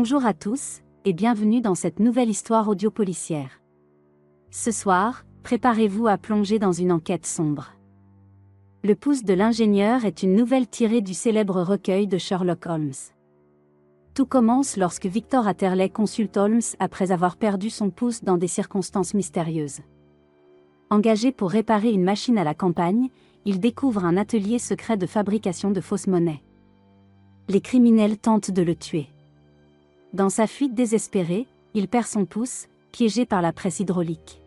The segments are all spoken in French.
Bonjour à tous, et bienvenue dans cette nouvelle histoire audio-policière. Ce soir, préparez-vous à plonger dans une enquête sombre. Le pouce de l'ingénieur est une nouvelle tirée du célèbre recueil de Sherlock Holmes. Tout commence lorsque Victor Atterley consulte Holmes après avoir perdu son pouce dans des circonstances mystérieuses. Engagé pour réparer une machine à la campagne, il découvre un atelier secret de fabrication de fausses monnaies. Les criminels tentent de le tuer. Dans sa fuite désespérée, il perd son pouce, piégé par la presse hydraulique.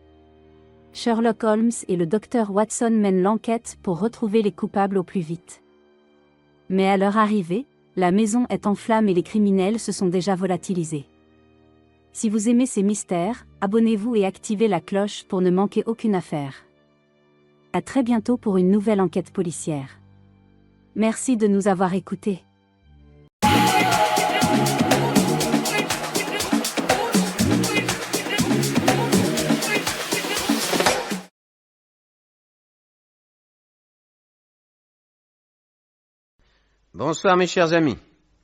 Sherlock Holmes et le docteur Watson mènent l'enquête pour retrouver les coupables au plus vite. Mais à leur arrivée, la maison est en flammes et les criminels se sont déjà volatilisés. Si vous aimez ces mystères, abonnez-vous et activez la cloche pour ne manquer aucune affaire. À très bientôt pour une nouvelle enquête policière. Merci de nous avoir écoutés. Bonsoir mes chers amis,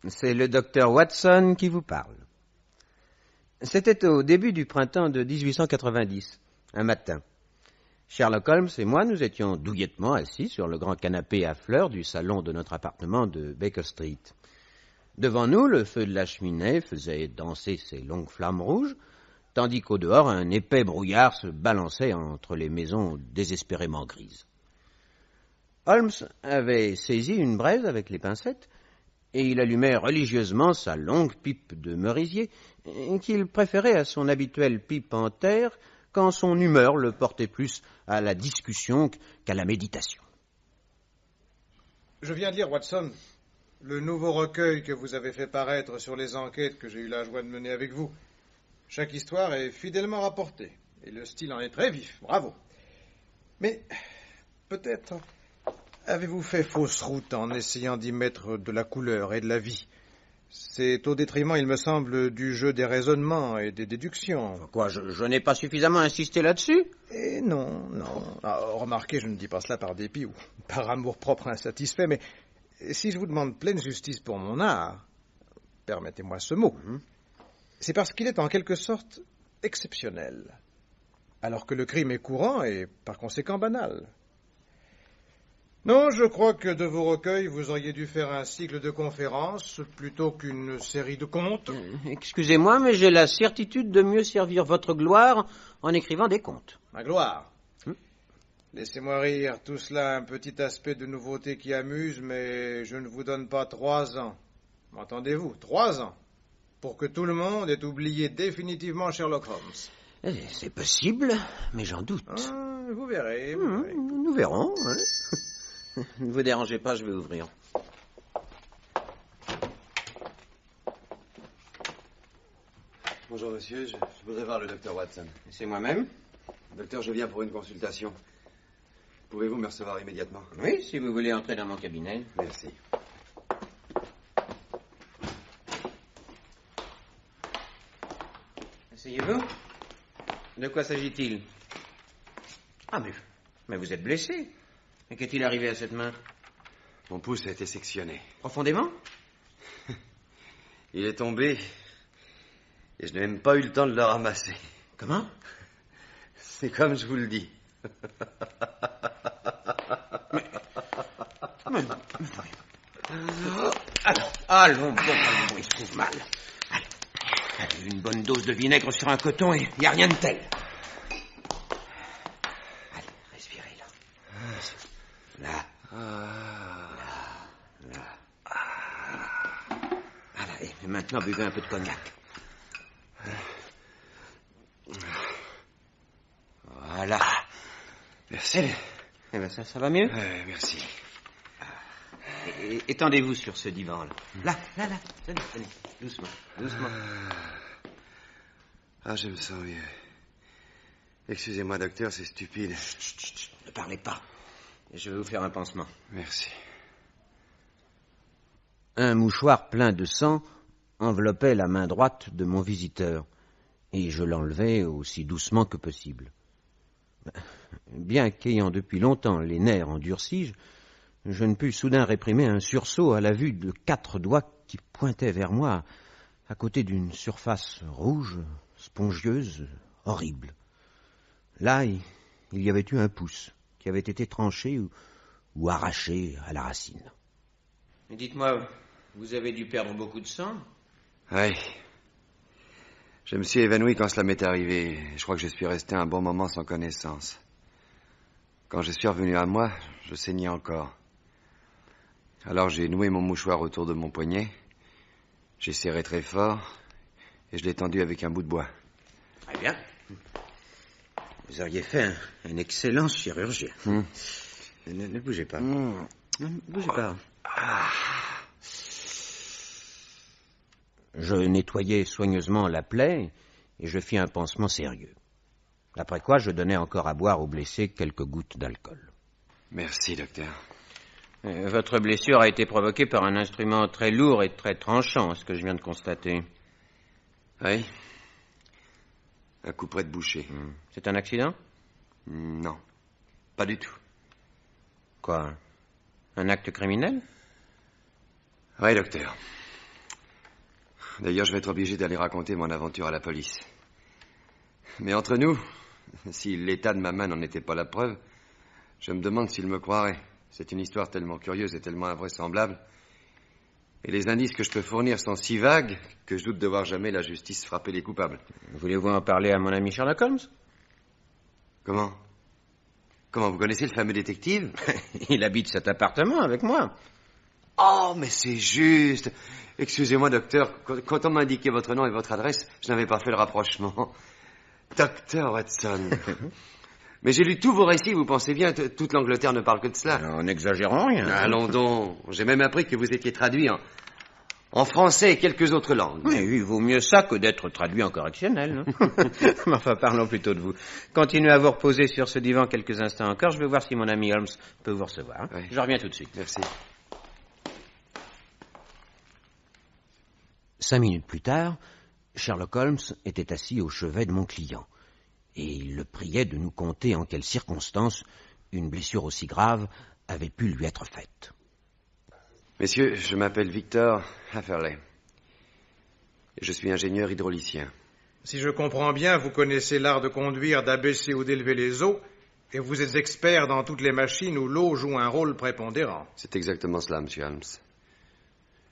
c'est le docteur Watson qui vous parle. C'était au début du printemps de 1890, un matin. Sherlock Holmes et moi, nous étions douillettement assis sur le grand canapé à fleurs du salon de notre appartement de Baker Street. Devant nous, le feu de la cheminée faisait danser ses longues flammes rouges, tandis qu'au dehors, un épais brouillard se balançait entre les maisons désespérément grises. Holmes avait saisi une braise avec les pincettes, et il allumait religieusement sa longue pipe de merisier, qu'il préférait à son habituelle pipe en terre, quand son humeur le portait plus à la discussion qu'à la méditation. Je viens de lire, Watson, le nouveau recueil que vous avez fait paraître sur les enquêtes que j'ai eu la joie de mener avec vous. Chaque histoire est fidèlement rapportée, et le style en est très vif, bravo. Mais peut-être avez-vous fait fausse route en essayant d'y mettre de la couleur et de la vie? C'est au détriment, il me semble, du jeu des raisonnements et des déductions. Quoi, je n'ai pas suffisamment insisté là-dessus? Eh non. Remarquez, je ne dis pas cela par dépit ou par amour-propre insatisfait, mais si je vous demande pleine justice pour mon art, permettez-moi ce mot, c'est parce qu'il est en quelque sorte exceptionnel, alors que le crime est courant et par conséquent banal. Non, je crois que de vos recueils, vous auriez dû faire un cycle de conférences plutôt qu'une série de contes. Excusez-moi, mais j'ai la certitude de mieux servir votre gloire en écrivant des contes. Ma gloire. Laissez-moi rire, tout cela a un petit aspect de nouveauté qui amuse, mais je ne vous donne pas 3 ans. M'entendez-vous? 3 ans. Pour que tout le monde ait oublié définitivement Sherlock Holmes. C'est possible, mais j'en doute. Vous verrez. Nous verrons. Hein. Ne vous dérangez pas, je vais ouvrir. Bonjour monsieur, je voudrais voir le docteur Watson. C'est moi-même. Docteur, je viens pour une consultation. Pouvez-vous me recevoir immédiatement? Oui, si vous voulez entrer dans mon cabinet. Merci. Asseyez-vous. De quoi s'agit-il? Ah, mais vous êtes blessé. Mais qu'est-il arrivé à cette main? Mon pouce a été sectionné. Profondément? Il est tombé et je n'ai même pas eu le temps de le ramasser. Comment? C'est comme je vous le dis. Allons, il se trouve mal. Allez, une bonne dose de vinaigre sur un coton et il n'y a rien de tel. Allez, respirez là. Là. Voilà, et maintenant buvez un peu de cognac. Voilà. Merci. Eh bien, ça va mieux? Merci. Étendez-vous sur ce divan-là. Là. Tenez. Doucement. Je me sens mieux. Excusez-moi, docteur, c'est stupide. Chut, ne parlez pas. Je vais vous faire un pansement. Merci. Un mouchoir plein de sang enveloppait la main droite de mon visiteur, et je l'enlevai aussi doucement que possible. Bien qu'ayant depuis longtemps les nerfs endurcis, je ne pus soudain réprimer un sursaut à la vue de 4 doigts qui pointaient vers moi à côté d'une surface rouge, spongieuse, horrible. Là, il y avait eu un pouce qui avait été tranché ou arraché à la racine. Dites-moi, vous avez dû perdre beaucoup de sang? Oui. Je me suis évanoui quand cela m'est arrivé. Je crois que je suis resté un bon moment sans connaissance. Quand je suis revenu à moi, je saignais encore. Alors j'ai noué mon mouchoir autour de mon poignet, j'ai serré très fort et je l'ai tendu avec un bout de bois. Très bien. Vous auriez fait un excellent chirurgien. Ne bougez pas. Ne bougez pas. Je nettoyai soigneusement la plaie et je fis un pansement sérieux. Après quoi, je donnai encore à boire au blessé quelques gouttes d'alcool. Merci, docteur. Votre blessure a été provoquée par un instrument très lourd et très tranchant, ce que je viens de constater. Oui. Un coup près de boucher. C'est un accident? Non, pas du tout. Quoi? Un acte criminel? Oui, docteur. D'ailleurs, je vais être obligé d'aller raconter mon aventure à la police. Mais entre nous, si l'état de ma main n'en était pas la preuve, je me demande s'ils me croiraient. C'est une histoire tellement curieuse et tellement invraisemblable. Et les indices que je peux fournir sont si vagues que je doute de voir jamais la justice frapper les coupables. Voulez-vous en parler à mon ami Sherlock Holmes? Comment? Comment, vous connaissez le fameux détective? Il habite cet appartement avec moi. Oh, mais c'est juste. Excusez-moi, docteur, quand on m'a indiqué votre nom et votre adresse, je n'avais pas fait le rapprochement. Docteur Watson. Mais j'ai lu tous vos récits, vous pensez bien, toute l'Angleterre ne parle que de cela. N'exagérons rien. Allons donc, j'ai même appris que vous étiez traduit en français et quelques autres langues. Mais il vaut mieux ça que d'être traduit en correctionnel. Mais enfin, parlons plutôt de vous. Continuez à vous reposer sur ce divan quelques instants encore. Je vais voir si mon ami Holmes peut vous recevoir. Oui. Je reviens tout de suite. Merci. 5 minutes plus tard, Sherlock Holmes était assis au chevet de mon client. Et il le priait de nous conter en quelles circonstances une blessure aussi grave avait pu lui être faite. Messieurs, je m'appelle Victor Hafferley. Je suis ingénieur hydraulicien. Si je comprends bien, vous connaissez l'art de conduire, d'abaisser ou d'élever les eaux, et vous êtes expert dans toutes les machines où l'eau joue un rôle prépondérant. C'est exactement cela, monsieur Holmes.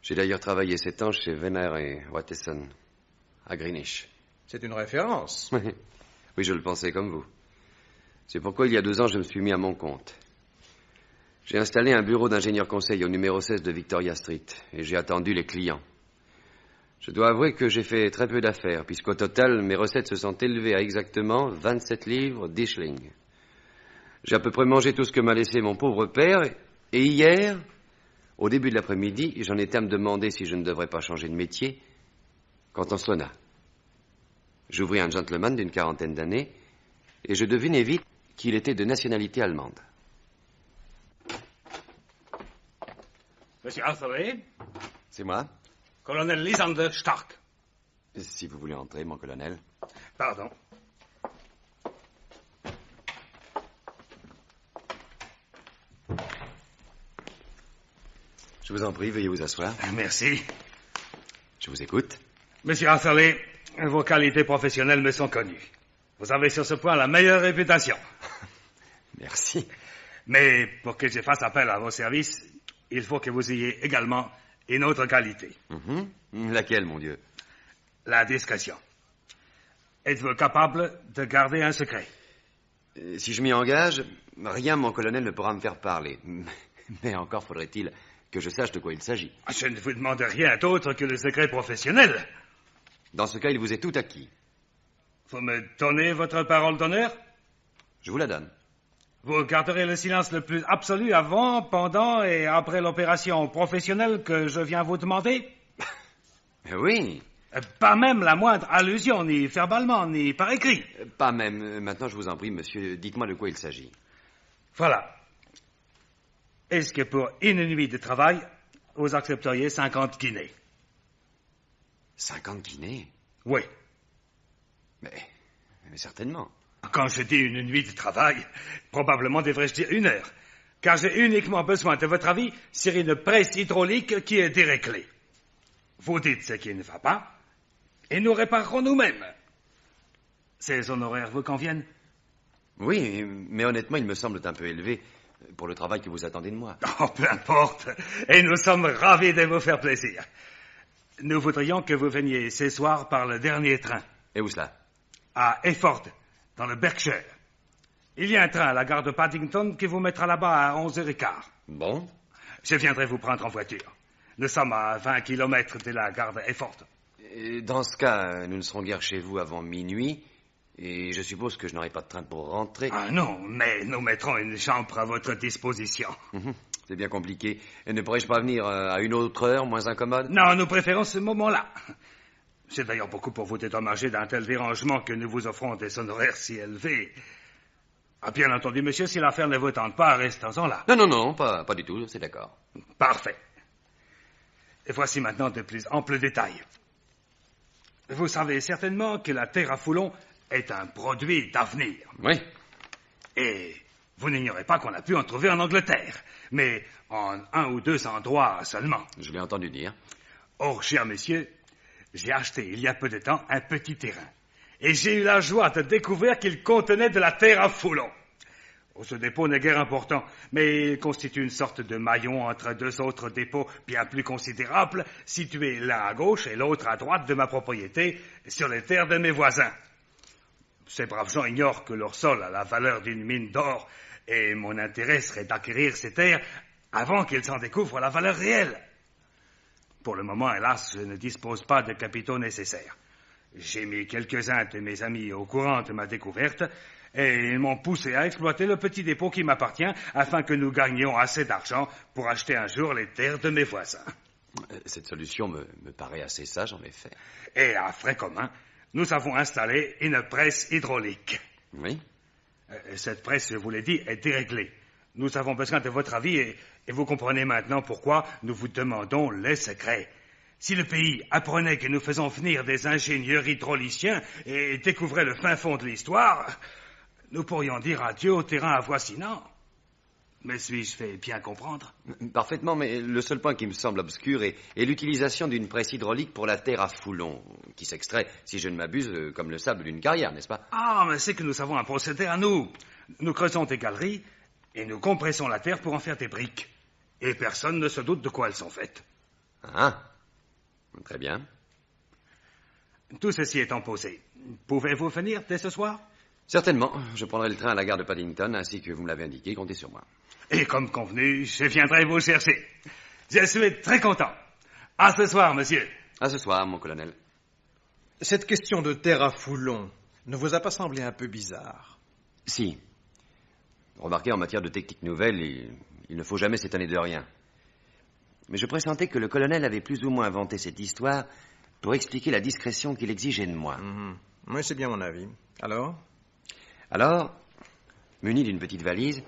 J'ai d'ailleurs travaillé 7 ans chez Venner et Watson, à Greenwich. C'est une référence. Oui, je le pensais comme vous. C'est pourquoi il y a 2 ans, je me suis mis à mon compte. J'ai installé un bureau d'ingénieur conseil au numéro 16 de Victoria Street et j'ai attendu les clients. Je dois avouer que j'ai fait très peu d'affaires, puisqu'au total, mes recettes se sont élevées à exactement 27 livres 10 shillings. J'ai à peu près mangé tout ce que m'a laissé mon pauvre père, et hier, au début de l'après-midi, j'en étais à me demander si je ne devrais pas changer de métier, quand on sonna. J'ouvris un gentleman d'une 40aine d'années, et je devinai vite qu'il était de nationalité allemande. Monsieur Arthuré, C'est moi. colonel Lysander Stark. Si vous voulez entrer, mon colonel. Pardon. Je vous en prie, veuillez vous asseoir. Merci. Je vous écoute. Monsieur Arthuré, vos qualités professionnelles me sont connues. Vous avez sur ce point la meilleure réputation. Merci. Mais pour que je fasse appel à vos services, il faut que vous ayez également une autre qualité. Laquelle, mon Dieu? La discrétion. Êtes-vous capable de garder un secret? Si je m'y engage, rien, mon colonel, ne pourra me faire parler. Mais encore faudrait-il que je sache de quoi il s'agit. Je ne vous demande rien d'autre que le secret professionnel. Dans ce cas, il vous est tout acquis. Vous me donnez votre parole d'honneur? Je vous la donne. Vous garderez le silence le plus absolu avant, pendant et après l'opération professionnelle que je viens vous demander? Oui. Pas même la moindre allusion, ni verbalement, ni par écrit. Pas même. Maintenant, je vous en prie, monsieur, dites-moi de quoi il s'agit. Voilà. Est-ce que pour une nuit de travail, vous accepteriez 50 guinées? 50 guinées? Oui. Mais certainement. Quand je dis une nuit de travail, probablement devrais-je dire 1 heure. Car j'ai uniquement besoin de votre avis sur une presse hydraulique qui est déréglée. Vous dites ce qui ne va pas, Et nous réparerons nous-mêmes. Ces honoraires vous conviennent? Oui, mais honnêtement, ils me semblent un peu élevés pour le travail que vous attendez de moi. Oh, peu importe. Et nous sommes ravis de vous faire plaisir. Nous voudrions que vous veniez ce soir par le dernier train. Et où cela? À Efford, dans le Berkshire. Il y a un train à la gare de Paddington qui vous mettra là-bas à 11h15. Bon. Je viendrai vous prendre en voiture. Nous sommes à 20 kilomètres de la gare d'Efford. Et dans ce cas, nous ne serons guère chez vous avant minuit, et je suppose que je n'aurai pas de train pour rentrer. Ah non, mais nous mettrons une chambre à votre disposition. C'est bien compliqué. Et ne pourrais-je pas venir à une autre heure, moins incommode? Non, nous préférons ce moment-là. C'est d'ailleurs beaucoup pour vous dédommager d'un tel dérangement que nous vous offrons des honoraires si élevés. Ah, bien entendu, monsieur, si l'affaire ne vous tente pas, restons-en là. Non, pas du tout, c'est d'accord. Parfait. Et voici maintenant de plus amples détails. Vous savez certainement que la terre à foulon est un produit d'avenir. Oui. Et vous n'ignorez pas qu'on a pu en trouver en Angleterre, mais en 1 ou 2 endroits seulement. Je l'ai entendu dire. Or, cher monsieur, j'ai acheté il y a peu de temps un petit terrain. Et j'ai eu la joie de découvrir qu'il contenait de la terre à foulon. Oh, ce dépôt n'est guère important, mais il constitue une sorte de maillon entre 2 autres dépôts bien plus considérables, situés l'un à gauche et l'autre à droite de ma propriété, sur les terres de mes voisins. Ces braves gens ignorent que leur sol a la valeur d'une mine d'or, et mon intérêt serait d'acquérir ces terres avant qu'ils en découvrent la valeur réelle. Pour le moment, hélas, je ne dispose pas de capitaux nécessaires. J'ai mis quelques-uns de mes amis au courant de ma découverte, et ils m'ont poussé à exploiter le petit dépôt qui m'appartient afin que nous gagnions assez d'argent pour acheter un jour les terres de mes voisins. Cette solution me paraît assez sage, en effet. Et à frais communs, nous avons installé une presse hydraulique. Oui. Cette presse, je vous l'ai dit, est déréglée. Nous avons besoin de votre avis et vous comprenez maintenant pourquoi nous vous demandons les secrets. Si le pays apprenait que nous faisons venir des ingénieurs hydrauliciens et découvrait le fin fond de l'histoire, nous pourrions dire adieu au terrain avoisinant. Mais suis-je fait bien comprendre? Parfaitement, mais le seul point qui me semble obscur est l'utilisation d'une presse hydraulique pour la terre à foulon, qui s'extrait, si je ne m'abuse, comme le sable d'une carrière, n'est-ce pas? Ah, mais c'est que nous avons un procédé à nous. Nous creusons des galeries et nous compressons la terre pour en faire des briques. Et personne ne se doute de quoi elles sont faites. Ah, très bien. Tout ceci étant posé, pouvez-vous venir dès ce soir? Certainement. Je prendrai le train à la gare de Paddington, ainsi que vous me l'avez indiqué. Comptez sur moi. Et comme convenu, je viendrai vous chercher. Je suis très content. À ce soir, monsieur. À ce soir, mon colonel. Cette question de terre à foulon ne vous a pas semblé un peu bizarre? Si. Remarquez, en matière de technique nouvelle, il ne faut jamais s'étonner de rien. Mais je pressentais que le colonel avait plus ou moins inventé cette histoire pour expliquer la discrétion qu'il exigeait de moi. Oui, c'est bien mon avis. Alors, muni d'une petite valise,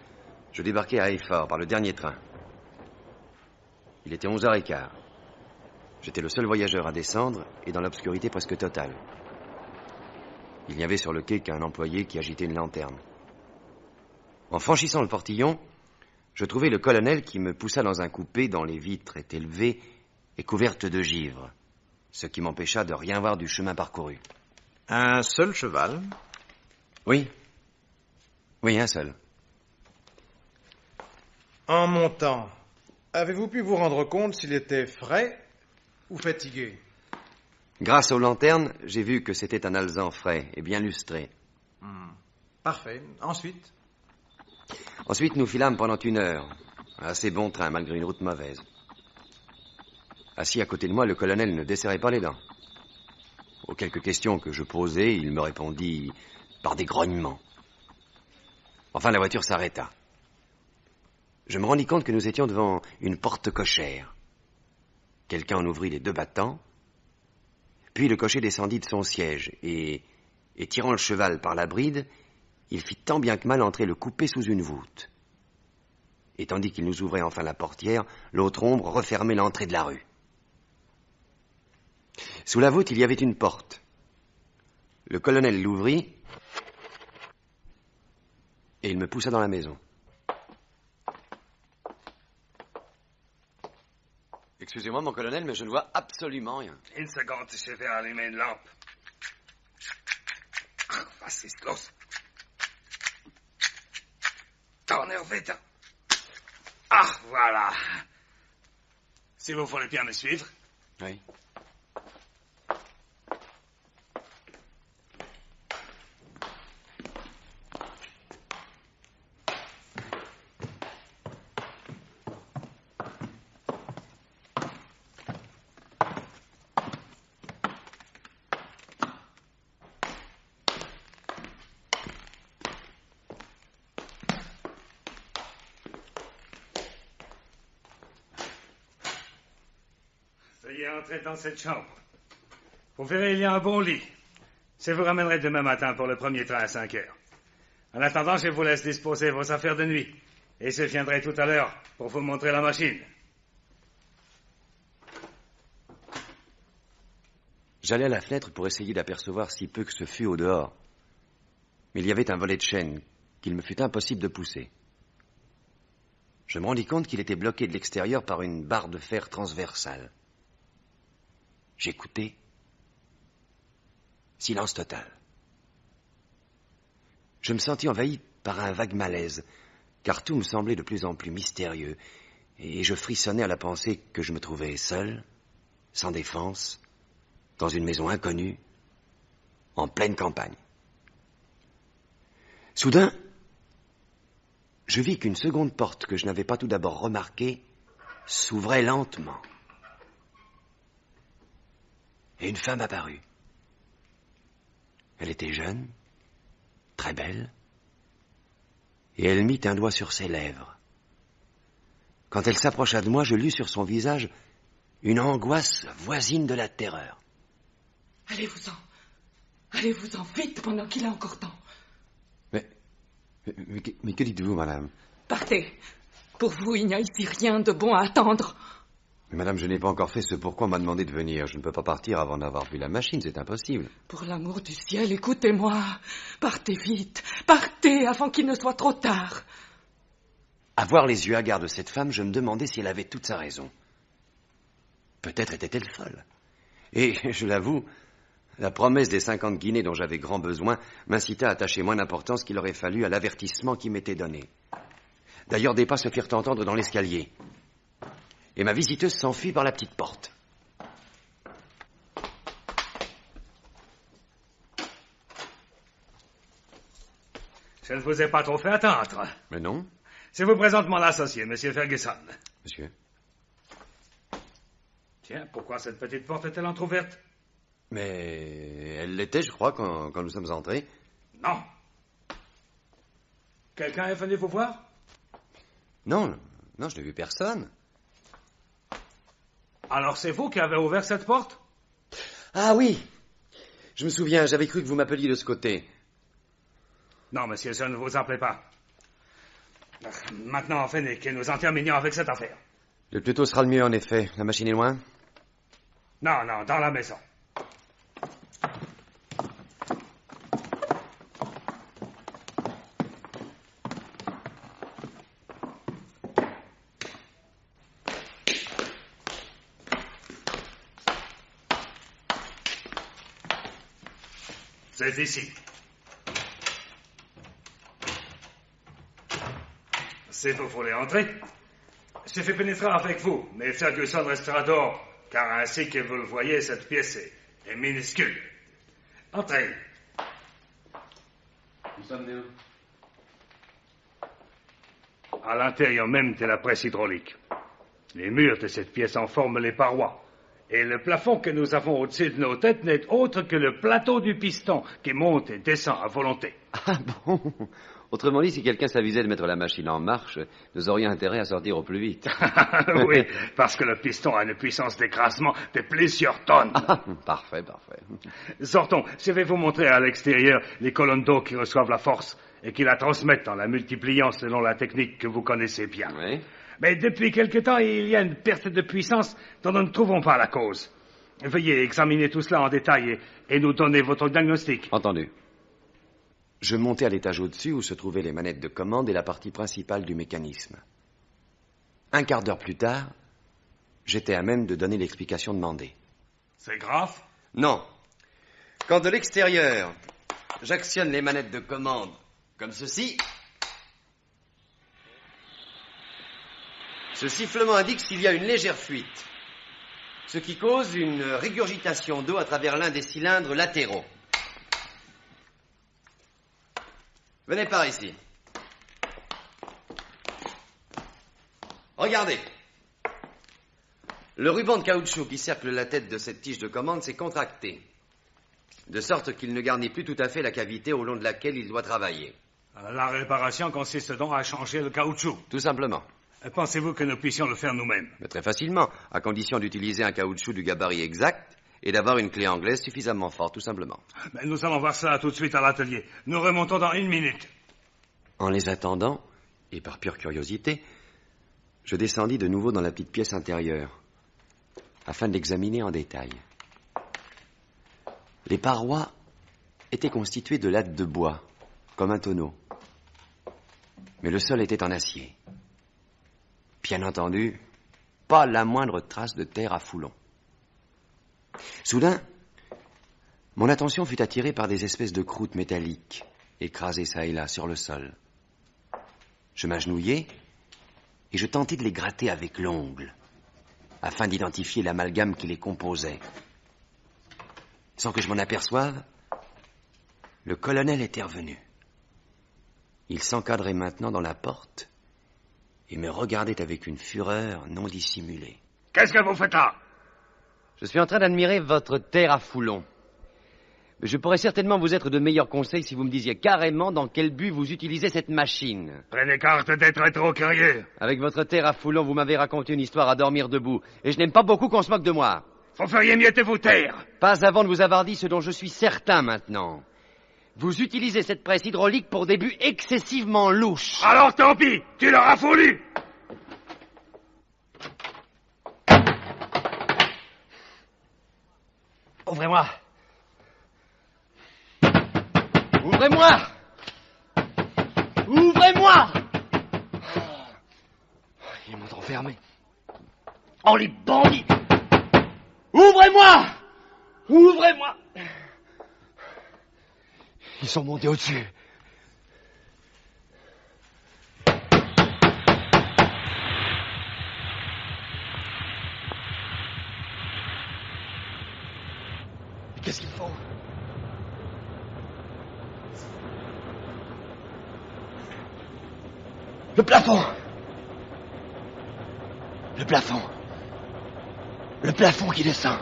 je débarquai à Efford par le dernier train. Il était 11h15. J'étais le seul voyageur à descendre et dans l'obscurité presque totale. Il n'y avait sur le quai qu'un employé qui agitait une lanterne. En franchissant le portillon, je trouvai le colonel qui me poussa dans un coupé dont les vitres étaient levées et couvertes de givre, ce qui m'empêcha de rien voir du chemin parcouru. Un seul cheval? Oui, un seul. En montant, avez-vous pu vous rendre compte s'il était frais ou fatigué? Grâce aux lanternes, j'ai vu que c'était un alezan frais et bien lustré. Parfait. Ensuite? Ensuite, nous filâmes pendant 1 heure. Un assez bon train, malgré une route mauvaise. Assis à côté de moi, le colonel ne desserrait pas les dents. Aux quelques questions que je posais, il me répondit par des grognements. Enfin, la voiture s'arrêta. Je me rendis compte que nous étions devant une porte cochère. Quelqu'un en ouvrit les 2 battants, puis le cocher descendit de son siège et tirant le cheval par la bride, il fit tant bien que mal entrer le coupé sous une voûte. Et tandis qu'il nous ouvrait enfin la portière, l'autre ombre refermait l'entrée de la rue. Sous la voûte, il y avait une porte. Le colonel l'ouvrit et il me poussa dans la maison. Excusez-moi, mon colonel, mais je ne vois absolument rien. Une seconde, je vais allumer une lampe. Was ist los? Donnerwetter. Ah, voilà. Si vous voulez bien me suivre. Oui. Veuillez entrer dans cette chambre. Vous verrez, il y a un bon lit. Je vous ramènerai demain matin pour le premier train à 5 heures. En attendant, je vous laisse disposer vos affaires de nuit. Et je viendrai tout à l'heure pour vous montrer la machine. J'allais à la fenêtre pour essayer d'apercevoir si peu que ce fût au dehors. Mais il y avait un volet de chaîne qu'il me fut impossible de pousser. Je me rendis compte qu'il était bloqué de l'extérieur par une barre de fer transversale. J'écoutais. Silence total. Je me sentis envahi par un vague malaise, car tout me semblait de plus en plus mystérieux, et je frissonnais à la pensée que je me trouvais seul, sans défense, dans une maison inconnue, en pleine campagne. Soudain, je vis qu'une seconde porte que je n'avais pas tout d'abord remarquée s'ouvrait lentement. Et une femme apparut. Elle était jeune, très belle, et elle mit un doigt sur ses lèvres. Quand elle s'approcha de moi, je lus sur son visage une angoisse voisine de la terreur. Allez-vous-en. Allez-vous-en vite pendant qu'il a encore temps. Mais que dites-vous, madame? Partez. Pour vous, il n'y a ici rien de bon à attendre. Mais madame, je n'ai pas encore fait ce pourquoi on m'a demandé de venir. Je ne peux pas partir avant d'avoir vu la machine, c'est impossible. Pour l'amour du ciel, écoutez-moi. Partez vite. Partez avant qu'il ne soit trop tard. À voir les yeux hagards de cette femme, je me demandais si elle avait toute sa raison. Peut-être était-elle folle. Et, je l'avoue, la promesse des 50 guinées dont j'avais grand besoin m'incita à attacher moins d'importance qu'il aurait fallu à l'avertissement qui m'était donné. D'ailleurs, des pas se firent entendre dans l'escalier. Et ma visiteuse s'enfuit par la petite porte. Je ne vous ai pas trop fait attendre. Mais non, Je vous présente mon associé, Monsieur Ferguson. monsieur. Tiens, pourquoi cette petite porte est-elle entrouverte? Mais elle l'était, je crois, quand nous sommes entrés. Non. Quelqu'un est venu vous voir? Non, je n'ai vu personne. Alors c'est vous qui avez ouvert cette porte? Ah oui, je me souviens, j'avais cru que vous m'appeliez de ce côté. Non, monsieur, je ne vous appelais pas. Maintenant, enfin, que nous en terminions avec cette affaire. Le plus tôt sera le mieux, en effet. La machine est loin? Non, dans la maison. C'est ici. Si vous voulez entrer, je fais pénétrer avec vous, mais Ferguson restera dehors, car ainsi que vous le voyez, cette pièce est minuscule. Entrez. Nous sommes où? À l'intérieur même de la presse hydraulique. Les murs de cette pièce en forment les parois. Et le plafond que nous avons au-dessus de nos têtes n'est autre que le plateau du piston qui monte et descend à volonté. Ah bon? Autrement dit, si quelqu'un s'avisait de mettre la machine en marche, nous aurions intérêt à sortir au plus vite. Oui, parce que le piston a une puissance d'écrasement de plusieurs tonnes. Ah, parfait. Sortons, je vais vous montrer à l'extérieur les colonnes d'eau qui reçoivent la force et qui la transmettent en la multipliant selon la technique que vous connaissez bien. Oui. Mais depuis quelque temps, il y a une perte de puissance dont nous ne trouvons pas la cause. Veuillez examiner tout cela en détail et nous donner votre diagnostic. Entendu. Je montai à l'étage au-dessus où se trouvaient les manettes de commande et la partie principale du mécanisme. Un quart d'heure plus tard, j'étais à même de donner l'explication demandée. C'est grave? Non. Quand de l'extérieur, j'actionne les manettes de commande comme ceci, ce sifflement indique s'il y a une légère fuite, ce qui cause une régurgitation d'eau à travers l'un des cylindres latéraux. Venez par ici. Regardez. Le ruban de caoutchouc qui cercle la tête de cette tige de commande s'est contracté, de sorte qu'il ne garnit plus tout à fait la cavité au long de laquelle il doit travailler. La réparation consiste donc à changer le caoutchouc. Tout simplement. Pensez-vous que nous puissions le faire nous-mêmes? Mais très facilement, à condition d'utiliser un caoutchouc du gabarit exact et d'avoir une clé anglaise suffisamment forte, tout simplement. Mais nous allons voir ça tout de suite à l'atelier. Nous remontons dans 1 minute. En les attendant, et par pure curiosité, je descendis de nouveau dans la petite pièce intérieure, afin de l'examiner en détail. Les parois étaient constituées de lattes de bois, comme un tonneau. Mais le sol était en acier. Bien entendu, pas la moindre trace de terre à foulon. Soudain, mon attention fut attirée par des espèces de croûtes métalliques, écrasées çà et là sur le sol. Je m'agenouillai et je tentai de les gratter avec l'ongle, afin d'identifier l'amalgame qui les composait. Sans que je m'en aperçoive, le colonel était revenu. Il s'encadrait maintenant dans la porte et me regardait avec une fureur non dissimulée. Qu'est-ce que vous faites là? Je suis en train d'admirer votre terre à foulon. Mais je pourrais certainement vous être de meilleurs conseils si vous me disiez carrément dans quel but vous utilisez cette machine. Prenez garde d'être trop curieux. Avec votre terre à foulon, vous m'avez raconté une histoire à dormir debout, et je n'aime pas beaucoup qu'on se moque de moi. Vous feriez mieux de vous taire. Pas avant de vous avoir dit ce dont je suis certain maintenant. Vous utilisez cette presse hydraulique pour des buts excessivement louches. Alors tant pis, tu l'auras voulu. Ouvrez-moi. Ouvrez-moi. Ouvrez-moi. Ils m'ont enfermé. Oh, les bandits. Ouvrez-moi. Ouvrez-moi. Ils sont montés au-dessus. Qu'est-ce qu'ils font? Le plafond. Le plafond. Le plafond qui descend.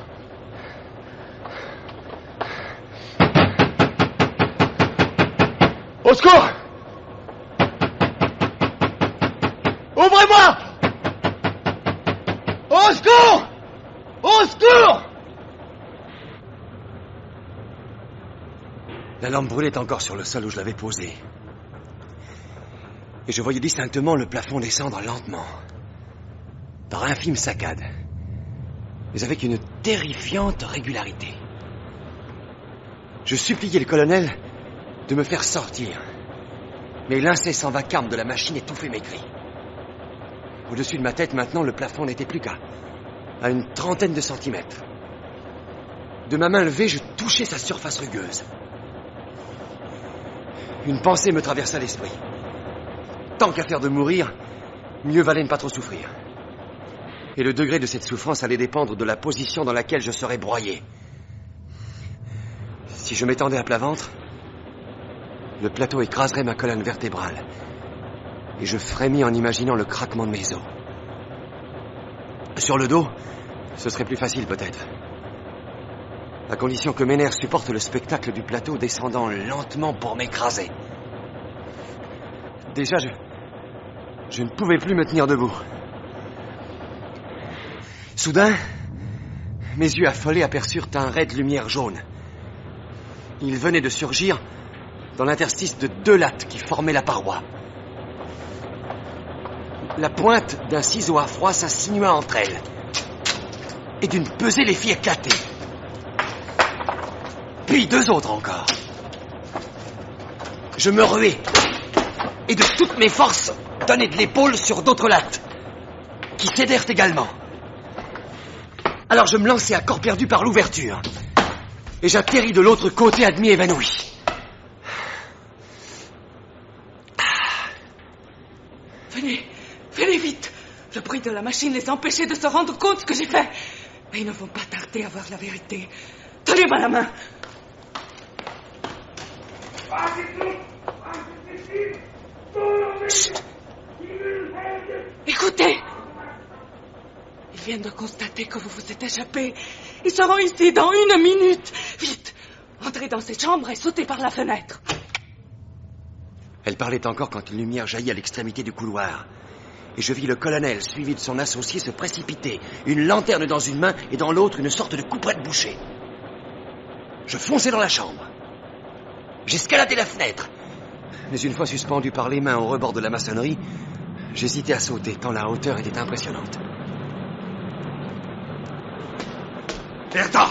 Au secours! Ouvrez-moi! Au secours! Au secours! La lampe brûlait encore sur le sol où je l'avais posée. Et je voyais distinctement le plafond descendre lentement, par infimes saccades, mais avec une terrifiante régularité. Je suppliais le colonel de me faire sortir, mais l'incessant vacarme de la machine étouffait mes cris. Au-dessus de ma tête, maintenant, le plafond n'était plus qu'à une trentaine de centimètres. De ma main levée, je touchais sa surface rugueuse. Une pensée me traversa l'esprit. Tant qu'à faire de mourir, mieux valait ne pas trop souffrir. Et le degré de cette souffrance allait dépendre de la position dans laquelle je serais broyé. Si je m'étendais à plat ventre, le plateau écraserait ma colonne vertébrale. Et je frémis en imaginant le craquement de mes os. Sur le dos, ce serait plus facile peut-être. À condition que mes nerfs supportent le spectacle du plateau descendant lentement pour m'écraser. Déjà, je ne pouvais plus me tenir debout. Soudain, mes yeux affolés aperçurent un rai de lumière jaune. Il venait de surgir dans l'interstice de deux lattes qui formaient la paroi. La pointe d'un ciseau à froid s'insinua entre elles. Et d'une pesée les fit éclater. Puis deux autres encore. Je me ruai. Et de toutes mes forces, donnai de l'épaule sur d'autres lattes, qui cédèrent également. Alors je me lançai à corps perdu par l'ouverture. Et j'atterris de l'autre côté à demi évanoui. Venez vite. Le bruit de la machine les empêchait de se rendre compte ce que j'ai fait. Mais ils ne vont pas tarder à voir la vérité. Tenez-moi la main. Chut. Écoutez. Ils viennent de constater que vous vous êtes échappé. Ils seront ici dans 1 minute. Vite. Entrez dans cette chambre et sautez par la fenêtre. Elle parlait encore quand une lumière jaillit à l'extrémité du couloir. Et je vis le colonel, suivi de son associé, se précipiter, une lanterne dans une main et dans l'autre une sorte de couperet bouché. Je fonçai dans la chambre. J'escaladai la fenêtre. Mais une fois suspendu par les mains au rebord de la maçonnerie, j'hésitais à sauter, tant la hauteur était impressionnante. Bertha,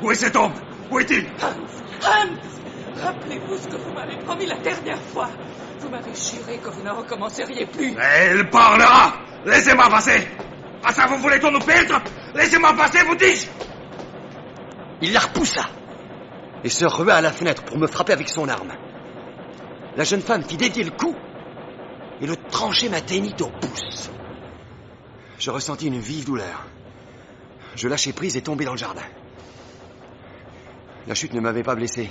où est cet homme? Où est-il? Hans, rappelez-vous ce que vous m'avez promis la dernière fois. Vous m'avez juré que vous ne recommenceriez plus. Elle parlera. Laissez-moi passer. Ah ça, vous voulez qu'on nous perde? Laissez-moi passer, vous dis-je. Il la repoussa et se rua à la fenêtre pour me frapper avec son arme. La jeune femme fit dévier le coup et le tranché m'atteignit au pouce. Je ressentis une vive douleur. Je lâchai prise et tombai dans le jardin. La chute ne m'avait pas blessé.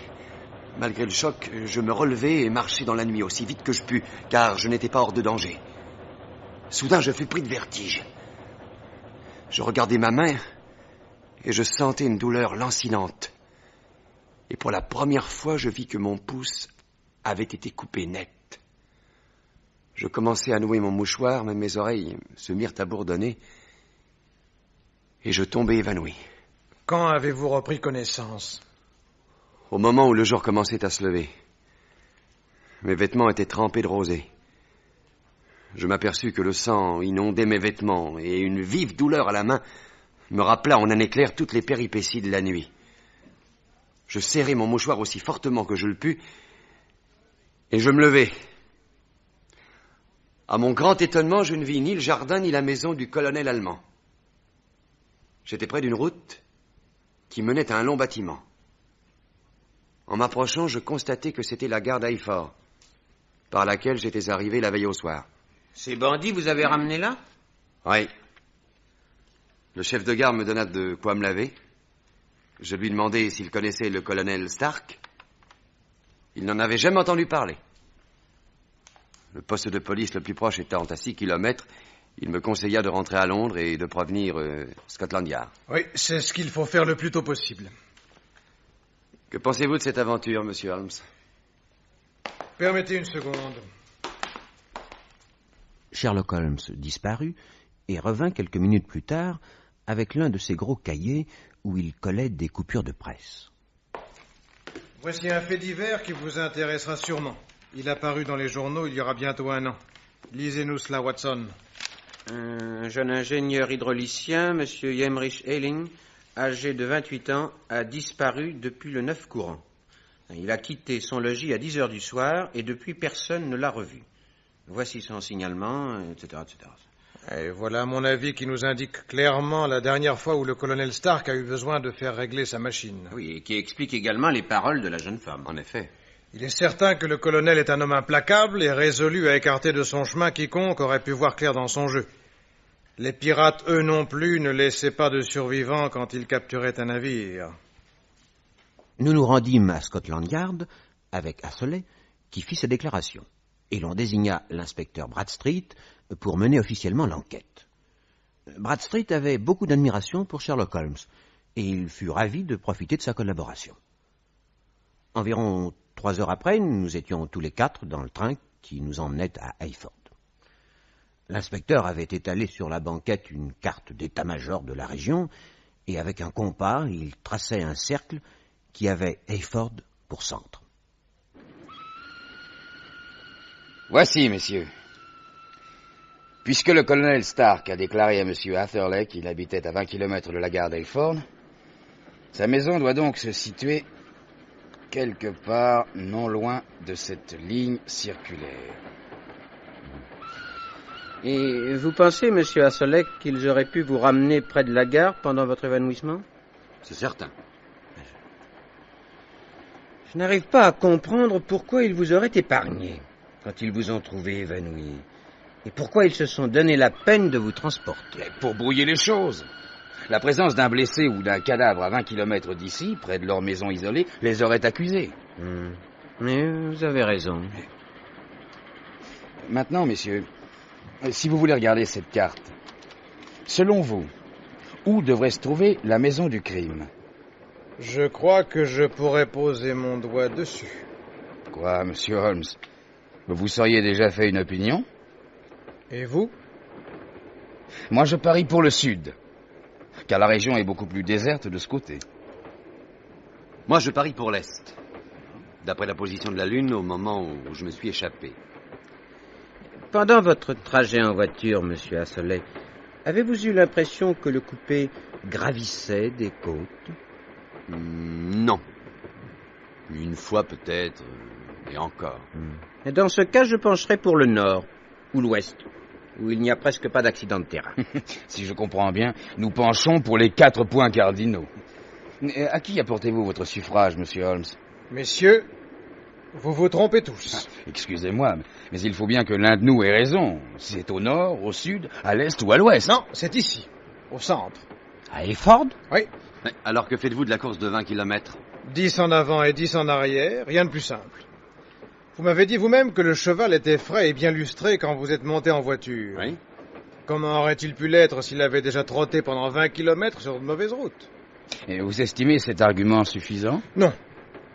Malgré le choc, je me relevai et marchai dans la nuit aussi vite que je pus, car je n'étais pas hors de danger. Soudain, je fus pris de vertige. Je regardai ma main et je sentais une douleur lancinante. Et pour la première fois, je vis que mon pouce avait été coupé net. Je commençai à nouer mon mouchoir, mais mes oreilles se mirent à bourdonner et je tombai évanoui. Quand avez-vous repris connaissance? Au moment où le jour commençait à se lever. Mes vêtements étaient trempés de rosée. Je m'aperçus que le sang inondait mes vêtements et une vive douleur à la main me rappela en un éclair toutes les péripéties de la nuit. Je serrai mon mouchoir aussi fortement que je le pus et je me levai. À mon grand étonnement, je ne vis ni le jardin ni la maison du colonel allemand. J'étais près d'une route qui menait à un long bâtiment. En m'approchant, je constatai que c'était la gare d'Eyford, par laquelle j'étais arrivé la veille au soir. Ces bandits vous avez ramenés là? Oui. Le chef de gare me donna de quoi me laver. Je lui demandai s'il connaissait le colonel Stark. Il n'en avait jamais entendu parler. Le poste de police le plus proche étant à 6 kilomètres, il me conseilla de rentrer à Londres et de prévenir Scotland Yard. Oui, c'est ce qu'il faut faire le plus tôt possible. Que pensez-vous de cette aventure, monsieur Holmes? Permettez une seconde. Sherlock Holmes disparut et revint quelques minutes plus tard avec l'un de ses gros cahiers où il collait des coupures de presse. Voici un fait divers qui vous intéressera sûrement. Il a paru dans les journaux il y aura bientôt 1 an. Lisez-nous cela, Watson. Un jeune ingénieur hydraulicien, M. Yemrich Eiling, âgé de 28 ans, a disparu depuis le 9 courant. Il a quitté son logis à 10 heures du soir et depuis personne ne l'a revu. Voici son signalement, etc., etc. Et voilà, à mon avis, qui nous indique clairement la dernière fois où le colonel Stark a eu besoin de faire régler sa machine. Oui, et qui explique également les paroles de la jeune femme. En effet. Il est certain que le colonel est un homme implacable et résolu à écarter de son chemin quiconque aurait pu voir clair dans son jeu. Les pirates, eux non plus, ne laissaient pas de survivants quand ils capturaient un navire. Nous nous rendîmes à Scotland Yard avec Asselet, qui fit sa déclaration, et l'on désigna l'inspecteur Bradstreet pour mener officiellement l'enquête. Bradstreet avait beaucoup d'admiration pour Sherlock Holmes, et il fut ravi de profiter de sa collaboration. Environ 3 heures après, nous étions tous les 4 dans le train qui nous emmenait à Eyford. L'inspecteur avait étalé sur la banquette une carte d'état-major de la région, et avec un compas, il traçait un cercle qui avait Eyford pour centre. Voici, messieurs. Puisque le colonel Stark a déclaré à M. Atherley qu'il habitait à 20 km de la gare d'Eyford, sa maison doit donc se situer quelque part non loin de cette ligne circulaire. Et vous pensez, monsieur Hasselec, qu'ils auraient pu vous ramener près de la gare pendant votre évanouissement? C'est certain. Je n'arrive pas à comprendre pourquoi ils vous auraient épargné quand ils vous ont trouvé évanoui. Et pourquoi ils se sont donné la peine de vous transporter. Mais pour brouiller les choses. La présence d'un blessé ou d'un cadavre à 20 kilomètres d'ici, près de leur maison isolée, les aurait accusés. Mais vous avez raison. Maintenant, messieurs, si vous voulez regarder cette carte, selon vous, où devrait se trouver la maison du crime? Je crois que je pourrais poser mon doigt dessus. Quoi, monsieur Holmes? Vous seriez déjà fait une opinion? Et vous? Moi, je parie pour le sud, car la région est beaucoup plus déserte de ce côté. Moi, je parie pour l'Est, d'après la position de la Lune au moment où je me suis échappé. Pendant votre trajet en voiture, monsieur Hasselec, avez-vous eu l'impression que le coupé gravissait des côtes? Non. Une fois peut-être, et encore. Et dans ce cas, je pencherais pour le nord ou l'ouest, où il n'y a presque pas d'accident de terrain. Si je comprends bien, nous penchons pour les 4 points cardinaux. À qui apportez-vous votre suffrage, monsieur Holmes? Messieurs, vous vous trompez tous. Excusez-moi, mais il faut bien que l'un de nous ait raison. C'est au nord, au sud, à l'est ou à l'ouest? Non, c'est ici, au centre. À Hayford? Oui. Mais alors que faites-vous de la course de 20 kilomètres? 10 en avant et 10 en arrière, rien de plus simple. Vous m'avez dit vous-même que le cheval était frais et bien lustré quand vous êtes monté en voiture. Oui. Comment aurait-il pu l'être s'il avait déjà trotté pendant 20 kilomètres sur de mauvaises routes? Et vous estimez cet argument suffisant? Non.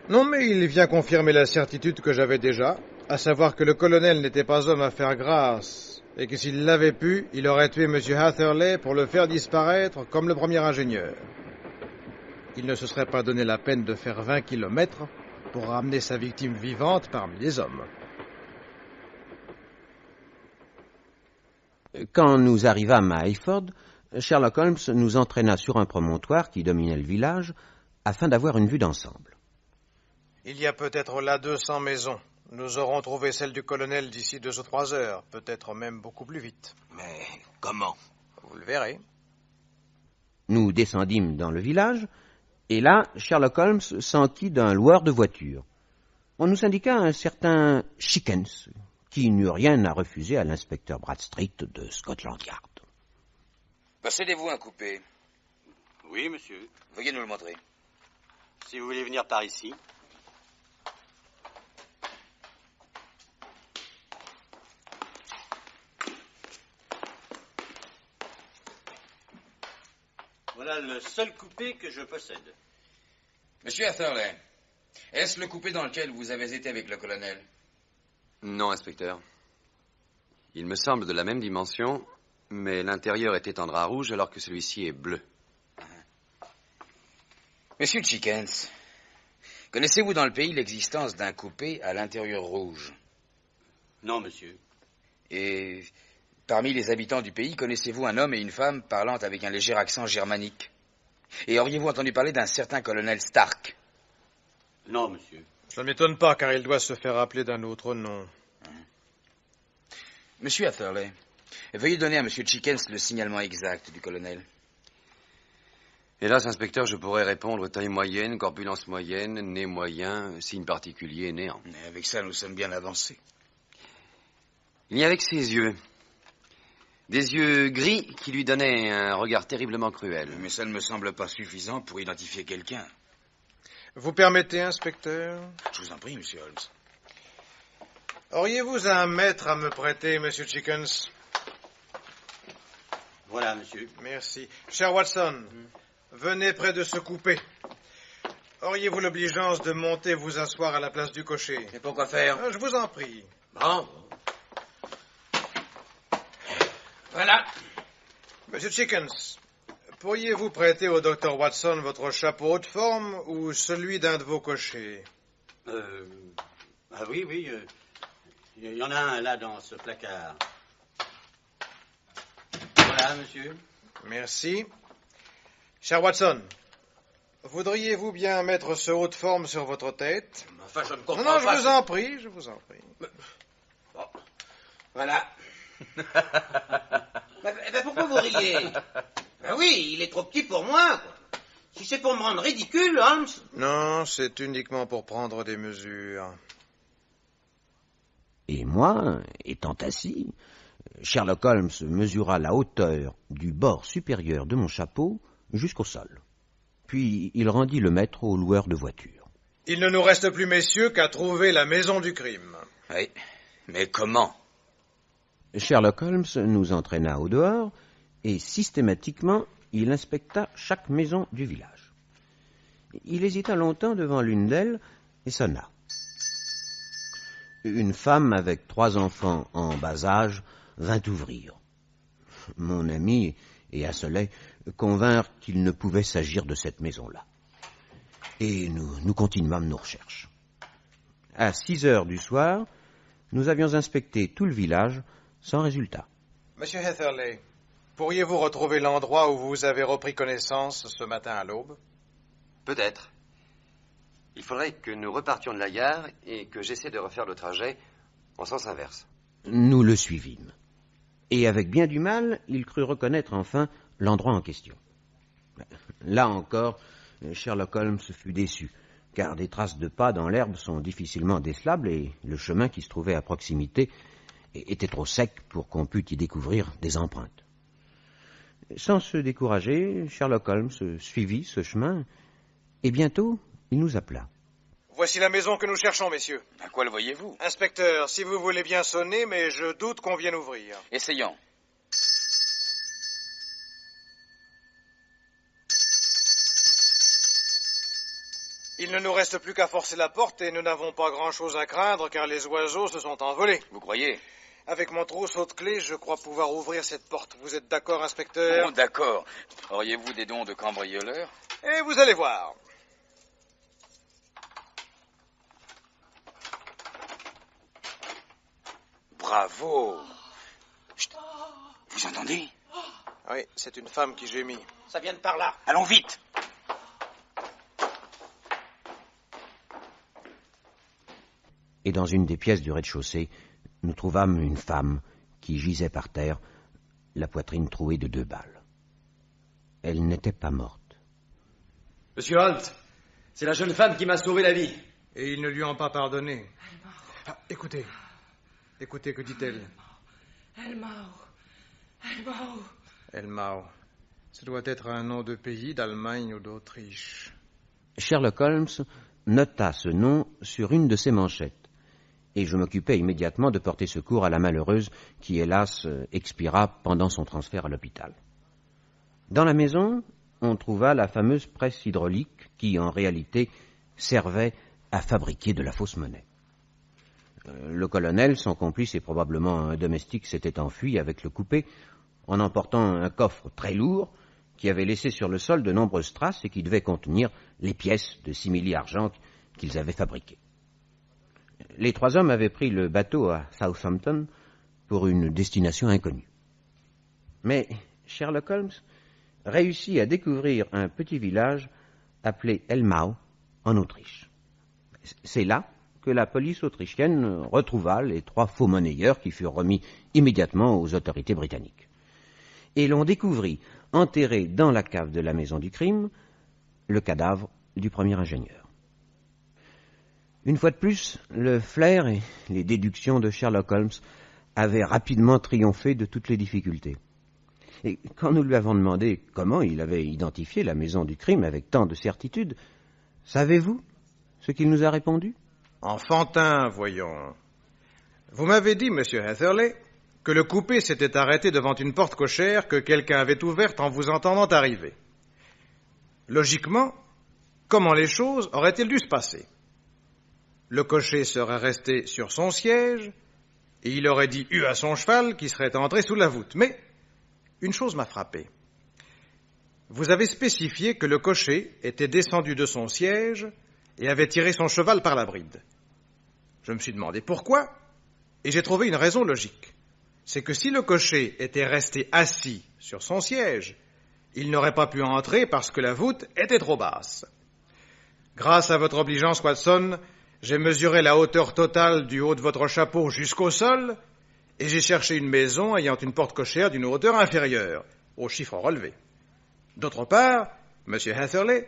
Non, mais il vient confirmer la certitude que j'avais déjà, à savoir que le colonel n'était pas homme à faire grâce, et que s'il l'avait pu, il aurait tué M. Hatherley pour le faire disparaître comme le premier ingénieur. Il ne se serait pas donné la peine de faire 20 kilomètres pour ramener sa victime vivante parmi les hommes. Quand nous arrivâmes à Hayford, Sherlock Holmes nous entraîna sur un promontoire qui dominait le village afin d'avoir une vue d'ensemble. Il y a peut-être là 200 maisons. Nous aurons trouvé celle du colonel d'ici 2 ou 3 heures, peut-être même beaucoup plus vite. Mais comment? Vous le verrez. Nous descendîmes dans le village, et là, Sherlock Holmes s'enquit d'un loueur de voiture. On nous indiqua un certain Chickens, qui n'eut rien à refuser à l'inspecteur Bradstreet de Scotland Yard. Possédez-vous un coupé? Oui, monsieur. Veuillez nous le montrer. Si vous voulez venir par ici. Voilà le seul coupé que je possède. Monsieur Hatherley, est-ce le coupé dans lequel vous avez été avec le colonel? Non, inspecteur. Il me semble de la même dimension, mais l'intérieur était en drap rouge alors que celui-ci est bleu. Monsieur Chickens, connaissez-vous dans le pays l'existence d'un coupé à l'intérieur rouge? Non, monsieur. Et parmi les habitants du pays, connaissez-vous un homme et une femme parlant avec un léger accent germanique? Et auriez-vous entendu parler d'un certain colonel Stark? Non, monsieur. Ça ne m'étonne pas, car il doit se faire appeler d'un autre nom. Monsieur Hatherley, veuillez donner à monsieur Chickens le signalement exact du colonel. Hélas, inspecteur, je pourrais répondre taille moyenne, corpulence moyenne, nez moyen, signe particulier, néant. Mais avec ça, nous sommes bien avancés. Il y avait que ses yeux. Des yeux gris qui lui donnaient un regard terriblement cruel. Mais ça ne me semble pas suffisant pour identifier quelqu'un. Vous permettez, inspecteur? Je vous en prie, monsieur Holmes. Auriez-vous un maître à me prêter, monsieur Chickens? Voilà, monsieur. Merci. Cher Watson, venez près de ce coupé. Auriez-vous l'obligeance de monter vous asseoir à la place du cocher? Et pourquoi faire? Je vous en prie. Bon. Voilà. Monsieur Chickens, pourriez-vous prêter au docteur Watson votre chapeau haute forme ou celui d'un de vos cochers? Ah oui, oui. Il y en a un là dans ce placard. Voilà, monsieur. Merci. Cher Watson, voudriez-vous bien mettre ce haut de forme sur votre tête? Enfin, je ne comprends Non, pas. je vous en prie, je vous en prie. Bon. Voilà. Pourquoi vous riez? Ben oui, il est trop petit pour moi, quoi. Si c'est pour me rendre ridicule, Holmes... Non, c'est uniquement pour prendre des mesures. Et moi, étant assis, Sherlock Holmes mesura la hauteur du bord supérieur de mon chapeau jusqu'au sol. Puis il rendit le mètre au loueur de voiture. Il ne nous reste plus, messieurs, qu'à trouver la maison du crime. Oui, mais comment? Sherlock Holmes nous entraîna au dehors et systématiquement il inspecta chaque maison du village. Il hésita longtemps devant l'une d'elles et sonna. Une femme avec 3 enfants en bas âge vint ouvrir. Mon ami et Asselet convinrent qu'il ne pouvait s'agir de cette maison-là. Et nous continuâmes nos recherches. À 6 heures du soir, nous avions inspecté tout le village sans résultat. Monsieur Heatherley, pourriez-vous retrouver l'endroit où vous avez repris connaissance ce matin à l'aube? Peut-être. Il faudrait que nous repartions de la gare et que j'essaie de refaire le trajet en sens inverse. Nous le suivîmes. Et avec bien du mal, il crut reconnaître enfin l'endroit en question. Là encore, Sherlock Holmes fut déçu, car des traces de pas dans l'herbe sont difficilement décelables et le chemin qui se trouvait à proximité était trop sec pour qu'on pût y découvrir des empreintes. Sans se décourager, Sherlock Holmes suivit ce chemin et bientôt il nous appela. Voici la maison que nous cherchons, messieurs. À quoi le voyez-vous? Inspecteur, si vous voulez bien sonner, mais je doute qu'on vienne ouvrir. Essayons. Il ne nous reste plus qu'à forcer la porte et nous n'avons pas grand-chose à craindre car les oiseaux se sont envolés. Vous croyez? Avec mon trousseau de clés, je crois pouvoir ouvrir cette porte. Vous êtes d'accord, inspecteur? Oh, d'accord. Auriez-vous des dons de cambrioleur? Et vous allez voir. Bravo. Chut. Vous entendez? Oui, c'est une femme qui gémit. Ça vient de par là. Allons vite. Et dans une des pièces du rez-de-chaussée, nous trouvâmes une femme qui gisait par terre, la poitrine trouée de 2 balles. Elle n'était pas morte. Monsieur Holt, c'est la jeune femme qui m'a sauvé la vie. Et ils ne lui ont pas pardonné. Ah, écoutez. Écoutez, que dit-elle? Elmau. Ce doit être un nom de pays, d'Allemagne ou d'Autriche. Sherlock Holmes nota ce nom sur une de ses manchettes, et je m'occupais immédiatement de porter secours à la malheureuse qui, hélas, expira pendant son transfert à l'hôpital. Dans la maison, on trouva la fameuse presse hydraulique qui, en réalité, servait à fabriquer de la fausse monnaie. Le colonel, son complice et probablement un domestique s'étaient enfuis avec le coupé en emportant un coffre très lourd qui avait laissé sur le sol de nombreuses traces et qui devait contenir les pièces de simili-argent qu'ils avaient fabriquées. Les 3 hommes avaient pris le bateau à Southampton pour une destination inconnue. Mais Sherlock Holmes réussit à découvrir un petit village appelé Elmau en Autriche. C'est là que la police autrichienne retrouva les 3 faux monnayeurs qui furent remis immédiatement aux autorités britanniques. Et l'on découvrit, enterré dans la cave de la maison du crime, le cadavre du premier ingénieur. Une fois de plus, le flair et les déductions de Sherlock Holmes avaient rapidement triomphé de toutes les difficultés. Et quand nous lui avons demandé comment il avait identifié la maison du crime avec tant de certitude, savez-vous ce qu'il nous a répondu? Enfantin, voyons. Vous m'avez dit, monsieur Heatherley, que le coupé s'était arrêté devant une porte cochère que quelqu'un avait ouverte en vous entendant arriver. Logiquement, comment les choses auraient-elles dû se passer? Le cocher serait resté sur son siège et il aurait dit « à son cheval qui serait entré sous la voûte. Mais une chose m'a frappé. Vous avez spécifié que le cocher était descendu de son siège et avait tiré son cheval par la bride. Je me suis demandé pourquoi, et j'ai trouvé une raison logique. C'est que si le cocher était resté assis sur son siège, il n'aurait pas pu entrer parce que la voûte était trop basse. Grâce à votre obligeance, Watson, j'ai mesuré la hauteur totale du haut de votre chapeau jusqu'au sol, et j'ai cherché une maison ayant une porte cochère d'une hauteur inférieure au chiffre relevé. D'autre part, Monsieur Hatherley,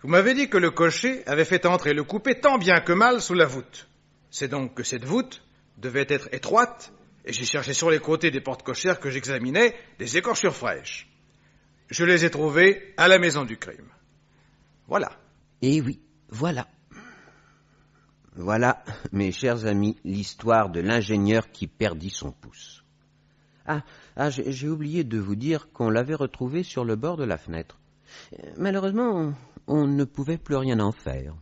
vous m'avez dit que le cocher avait fait entrer le coupé tant bien que mal sous la voûte. C'est donc que cette voûte devait être étroite, et j'ai cherché sur les côtés des portes cochères que j'examinais des écorchures fraîches. Je les ai trouvées à la maison du crime. Voilà. Eh oui, voilà. Voilà, mes chers amis, l'histoire de l'ingénieur qui perdit son pouce. J'ai oublié de vous dire qu'on l'avait retrouvé sur le bord de la fenêtre. Malheureusement, on ne pouvait plus rien en faire.